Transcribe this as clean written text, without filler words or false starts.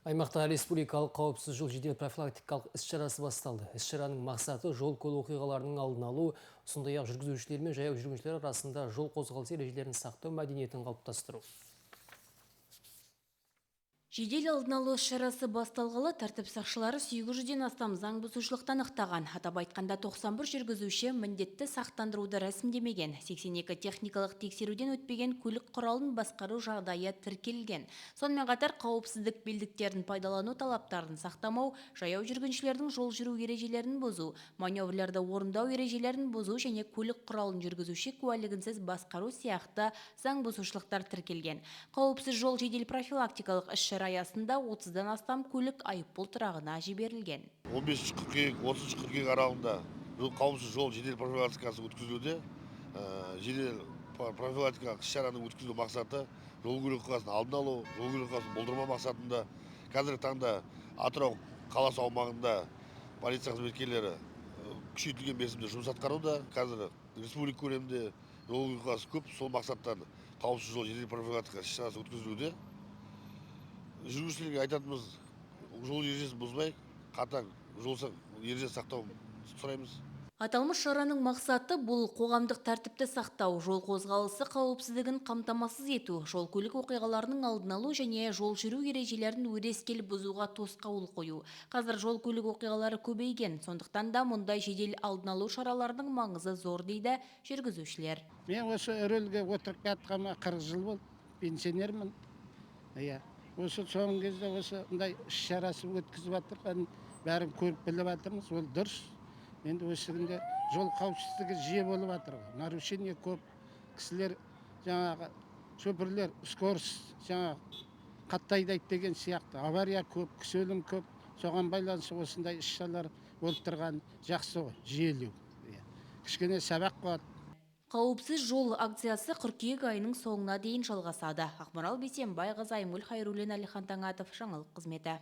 Аймақта республикалық қауіпсіз жол жедел профилактикалық іс-шарасы басталды. Іс-шараның мақсаты жол көлік оқиғаларының алдын алу, сондай-ақ жүргізушілер мен жаяу жүргіншілер арасында жол қозғалысы ережелерін сақтау мәдениетін қалыптастыру. Жедел алдын алу іс-шарасы басталғалы тәртіп сақшылары 800-ден астам заң бұзушылықты анықтаған. Атап айтқанда 91 жүргізуші міндетті сақтандыруды рәсімдемеген, 82 техникалық тексеруден өтпеген көлік құралын басқару жағдайы тіркелген. Сонымен қатар қауіпсіздік белдіктерін пайдалану талаптарын сақтамау, жаяу жүргіншілердің жол жүру ережелерін бұзу, маневрлерді орындау ережелерін бұзу және көлік құралын жүргізуші куәлігінсіз басқару сияқты заң бұзушылықтар тіркелген. Қауіпсіз жол жедел профилактикалық іс-шара аясында 30-дан астам көлік айыппұл тұрағына жіберілген. 15 қыркүйек, 30 қыркүйек аралығында қауіпсіз жол жедел профилактикасы өткізілуде. Жедел профилактикалық іс-шараның өткізілу мақсаты жол көлік оқиғасын алдын алу, жол көлік оқиғасын болдырмау мақсатында. Қазіргі таңда Атырау қаласы аумағында полиция қызметкерлері күшейтілген мерзімде жұмыс атқаруда. Қазір республика көлемінде жол көлік оқиғасы көп, сол мақсаттан қауіпсіз жол жедел профилактикалық іс-шарасы өткізілуде. Жүргізушілерге айтатынымыз, жол ережесін бұзбай, қатаң жол ережесін сақтау сұраймыз. Аталмыш шараның мақсаты бұл қоғамдық тәртіпті сақтау, жол қозғалысы қауіпсіздігін қамтамасыз ету, жол көлік оқиғаларының алдын алу және жол жүру ережелерін өрескел бұзуға тосқауыл қою. Қазір жол көлік оқиғалары көбейген, сондықтан да мұндай жедел алдын алу шараларының маңызы зор дейді жүргізушілер. Мен осы рөлге отырып жатқаныма 40 жыл болды, пенсионермін. Осы соңғы кезде осы іс-шарасы өткізіп жатыр, бәрін көріп біліп жатырмыз, ол дұрыс. Енді осы күнде жол қауіпсіздігі жиі болып жатыр. Нарушение көп, кісілер жаңағы шөпірлер скорость жаңағы қаттайдайды деген сияқты. Авария көп, кісі өлім көп. Соған байланысты осындай іс-шаралар болып тұрған жақсы ғой, жүйелеу. Кішкене сабақ болады. Қауіпсіз жол акциясы қыркүйек айының соңына дейін жалғасады. Ақмарал Бейсенбайқызы, Аймгүл Хайруллина, Алихан Таңатов, жаңалық қызметі.